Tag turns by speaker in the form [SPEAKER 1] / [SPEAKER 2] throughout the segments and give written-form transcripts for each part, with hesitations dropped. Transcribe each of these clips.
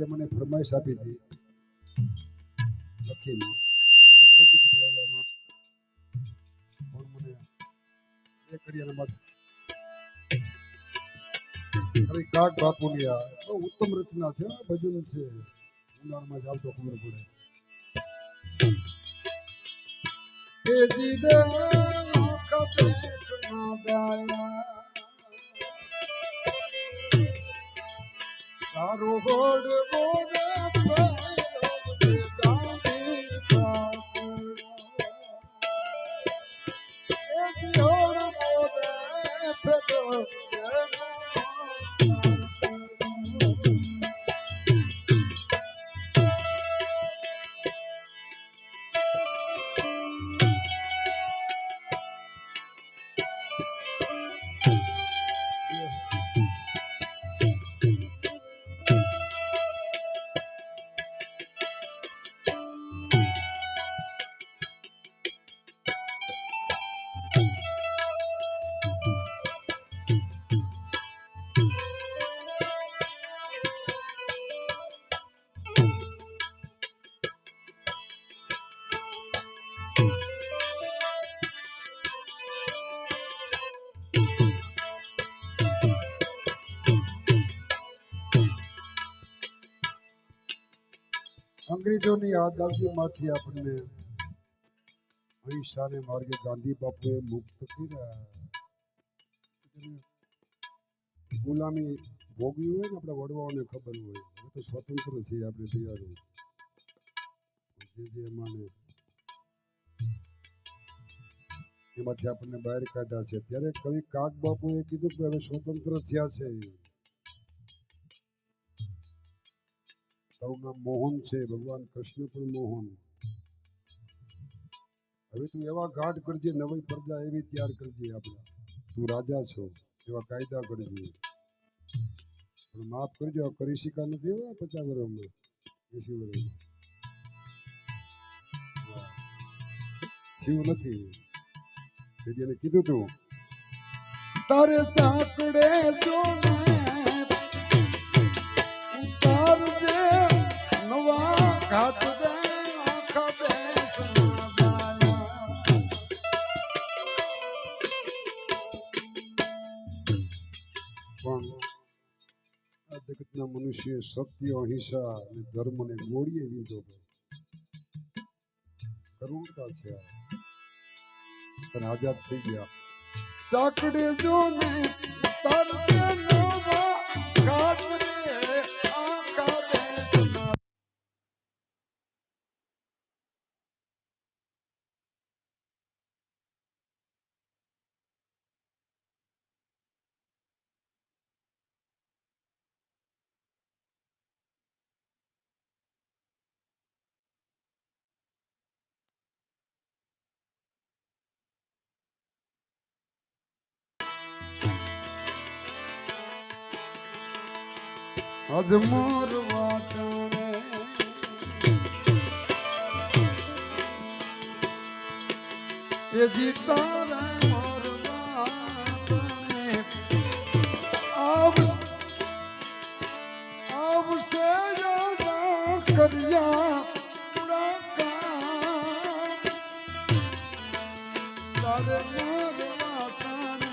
[SPEAKER 1] એટલે મને ફરમાઈશ આપી હતી લખીને. ખબર હતી કે ભાઈ હવે આમાં પણ મને એ કર્યા બાદ અરે કાક બાપુની આ બહુ ઉત્તમ રચના છે, ભજન છે. ઉનાળામાં જાવ તો ખબર પડે. એ જીદે કદે સુના ગાયા તારો ગોડ બોલે ગાંધી એ જીઓડ બોલે ફેરો અંગ્રેજોની આઝાદીમાંથી આપણને અહિંસાને માર્ગે ગાંધી બાપુએ મુક્ત કર્યા. ગુલામી ભોગવી હોય ને આપણે વડવાઓને ખબર હોય, હવે તો સ્વતંત્ર છીએ આપણે તૈયાર જે એમાંને એમાંથી આપણને બહાર કાઢ્યા છે. ત્યારે કવિ કાક બાપુએ કીધું કે હવે સ્વતંત્ર થયા છે. તારું નામ મોહન છે, ભગવાન કૃષ્ણ પણ મોહન. હવે તું એવા ઘાટ કરજે, નવી પ્રજા એવી તૈયાર કરજે. આપણા તું રાજા છો એવા કાયદા કરજે, પણ માફ કરજો કરી શકા નથી. એવા 50 વર્ષમાં 80 વર્ષમાં થયું નથી. એને કીધું તું તારે ચાકડે જો ઉતાર દે નવા ઘાટ દે આખા દેશ પણ આ જગતના મનુષ્ય સત્ય અહિંસા અને ધર્મને ગોળીએ લીધો. કરુણતા છે પણ આઝાદ થઈ ગયા. ચાકડે જો ને તરસે નવા ઘાટ રે આખા દેશના. અધમોર વાચણે એ જીતા મોર વાચણે આવશે યાદા કર્યા તારે મોર વાચણે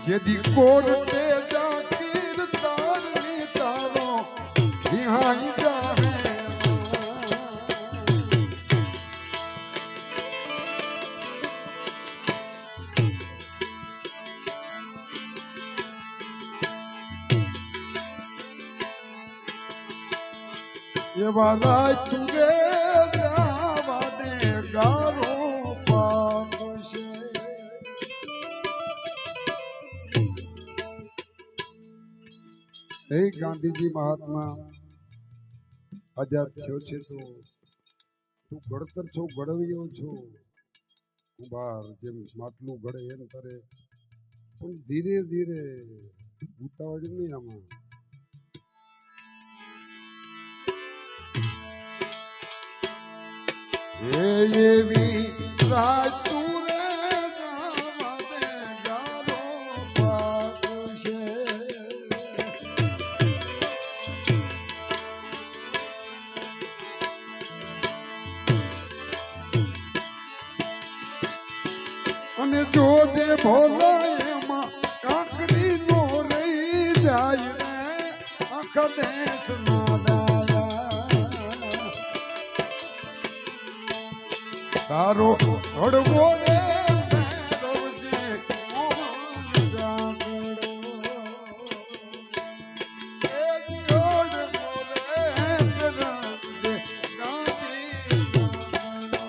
[SPEAKER 1] જેદી કોરટે જાકીર તારની તારો વિહાઈ જાહે એવા રાય તુગે જાવા દે ગારો પામશે. હે ગાંધીજી મહાત્મા આઝાદ થયો છે તો તું ઘડતર છો, ઘડવ્યો છો. કુંભાર જેમ માટલું ઘડે એમ કરે, પણ ધીરે ધીરે ઉતાવળ નહીં. આમાં એવી રાત તું રે જાવા દે ગારો પાકશે. અને જોજે ભોલા એમાં કાંકરી નો રહી જાય રે આખા દેશ ના દાયા. તારો હળવો રે ભૈરવજે મોહન જાગડો. એ હળવો રે ભૈરવજે ગાંધી જાગડો.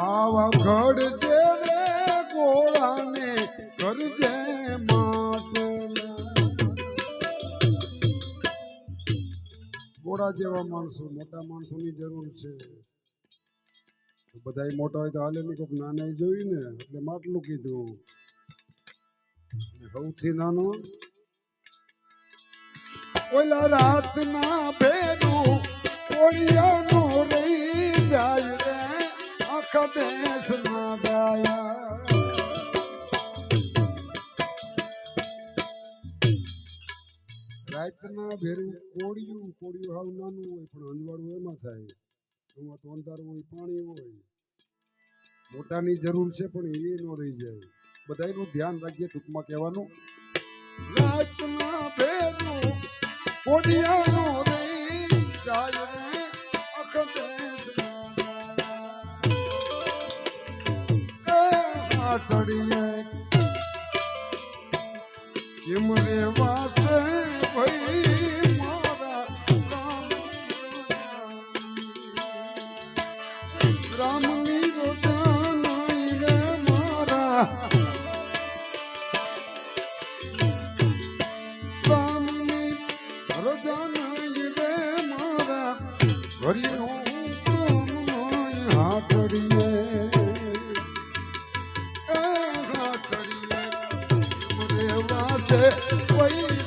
[SPEAKER 1] આવા ઘડજે રે ગોળાને કરજે માટલા. ગોળા જેવા માણસો મોટા માણસોની જરૂર છે. બધા મોટા હોય તો હાલે નહીં, કોઈક નાના જોયું ને એટલે માટલું કીધું. સૌથી નાનો ઓલા રાતના ભેરું કોળિયાનો રહી જાય રે આખા દેશ ના દાયા. રાતના ભેરું કોળિયું હાવ નાનું હોય પણ અંજવાળું એમાં થાય. એમાં તો અંધારું હોય, પાણી હોય. મોટાની જરૂર છે પણ એ ન રહી જાય. બધાનું ધ્યાન રાખીએ. ટૂંકમાં કહેવાનું રાતના ભેરું કોળિયાનો રહી જાય રે આખા દેશ ના દાયા. તળિયે કેમ રે વાસે ભાઈ મારા રામની રોજાનાઈ રે મારા રામની રોજાનાઈ રે મારા ઘડીનું પ્રેમ નોય હાથડીએ. Wait.